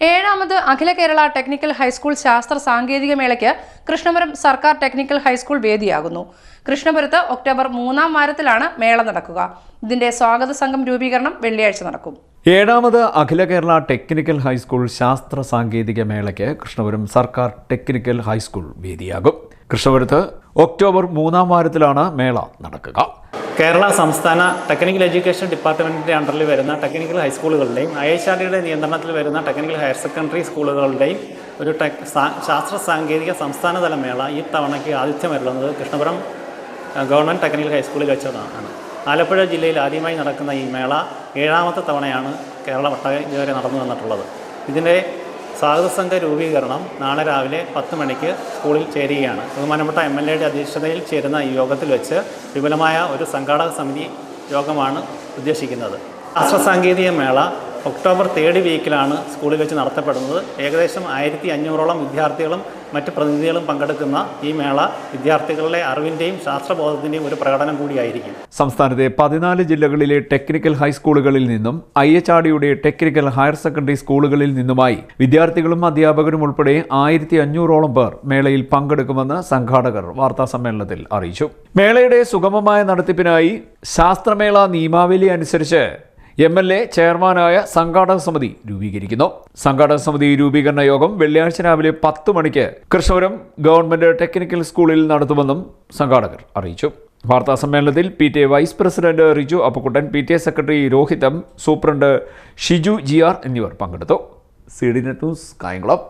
ഏഴാമത് അഖില Kerala technical high school ശാസ്ത്ര സാങ്കേതിക മേളയ്ക്ക് കൃഷ്ണപുരം സർക്കാർ ടെക്നിക്കൽ ഹൈസ്കൂൾ വേദിയാകുന്നു. കൃഷ്ണപുരത്ത് ഒക്ടോബർ 3-ാം വാരത്തിലാണ് മേള നടക്കുക. ഇതിന്റെ സ്വാഗത സംഘം രൂപീകരണം വെള്ളിയാഴ്ച നടക്കും. ഏഴാമത് അഖില കേരള ടെക്നിക്കൽ ഹൈസ്കൂൾ ശാസ്ത്ര സാങ്കേതിക മേളയ്ക്ക് കൃഷ്ണപുരം സർക്കാർ ടെക്നിക്കൽ ഹൈസ്കൂൾ വേദിയാകും. കൃഷ്ണപുരത്ത് ഒക്ടോബർ 3-ാം വാരത്തിലാണ് മേള നടക്കുക. കേരള സംസ്ഥാന ടെക്നിക്കൽ എഡ്യൂക്കേഷൻ ഡിപ്പാർട്ട്മെൻറ്റിൻ്റെ അണ്ടറിൽ വരുന്ന ടെക്നിക്കൽ ഹൈസ്കൂളുകളുടെയും IHRDയുടെ നിയന്ത്രണത്തിൽ വരുന്ന ടെക്നിക്കൽ ഹയർ സെക്കൻഡറി സ്കൂളുകളുടെയും ഒരു ശാസ്ത്ര സാങ്കേതിക സംസ്ഥാനതല മേള ഈ തവണയ്ക്ക് ആതിഥ്യമരുളുന്നത് കൃഷ്ണപുരം ഗവൺമെൻറ് ടെക്നിക്കൽ ഹൈസ്കൂളിൽ വെച്ചതാണ്. ആലപ്പുഴ ജില്ലയിൽ ആദ്യമായി നടക്കുന്ന ഈ മേള 7-ാമത്തെ തവണയാണ് കേരള ഒട്ടാകെ ഇതുവരെ നടന്നു വന്നിട്ടുള്ളത്. ഇതിൻ്റെ സ്വാഗത സംഘ രൂപീകരണം നാളെ രാവിലെ 10 മണിക്ക് സ്കൂളിൽ ചേരുകയാണ്. ബഹുമാനപ്പെട്ട MLAയുടെ അധ്യക്ഷതയിൽ ചേരുന്ന ഈ യോഗത്തിൽ വെച്ച് വിപുലമായ ഒരു സംഘാടക സമിതി യോഗമാണ് ഉദ്ദേശിക്കുന്നത്. ശാസ്ത്ര സാങ്കേതിക മേള ഒക്ടോബർ 3rd വീക്കിലാണ് സ്കൂളിൽ വെച്ച് നടത്തപ്പെടുന്നത്. ഏകദേശം 1500ഓളം വിദ്യാർത്ഥികളും മറ്റ് പ്രതിനിധികളും പങ്കെടുക്കുന്ന ഈ മേള വിദ്യാർത്ഥികളുടെ അറിവിൻ്റെയും ശാസ്ത്രബോധത്തിൻ്റെയും ഒരു പ്രകടനം കൂടിയായിരിക്കും. സംസ്ഥാനത്തെ 14 ജില്ലകളിലെ ടെക്നിക്കൽ ഹൈസ്കൂളുകളിൽ നിന്നും IHRDയുടെ ടെക്നിക്കൽ ഹയർ സെക്കൻഡറി സ്കൂളുകളിൽ നിന്നുമായി വിദ്യാർത്ഥികളും അധ്യാപകരും ഉൾപ്പെടെ 1500ഓളം പേർ മേളയിൽ പങ്കെടുക്കുമെന്ന് സംഘാടകർ വാർത്താസമ്മേളനത്തിൽ അറിയിച്ചു. മേളയുടെ സുഗമമായ നടത്തിപ്പിനായി ശാസ്ത്രമേള നിയമാവലി അനുസരിച്ച് MLA ചെയർമാനായ സംഘാടക സമിതി രൂപീകരിക്കുന്നു. സംഘാടക സമിതി രൂപീകരണ യോഗം വെള്ളിയാഴ്ച രാവിലെ 10 മണിക്ക് കൃഷ്ണപുരം ഗവൺമെന്റ് ടെക്നിക്കൽ സ്കൂളിൽ നടത്തുമെന്നും സംഘാടകർ അറിയിച്ചു. വാർത്താ സമ്മേളനത്തിൽ PTA vice president Riju Appakkuttan, PTA secretary Rohitham, superintendent Shiju GR എന്നിവർ പങ്കെടുത്തു. CDNet news, Kayamkulam.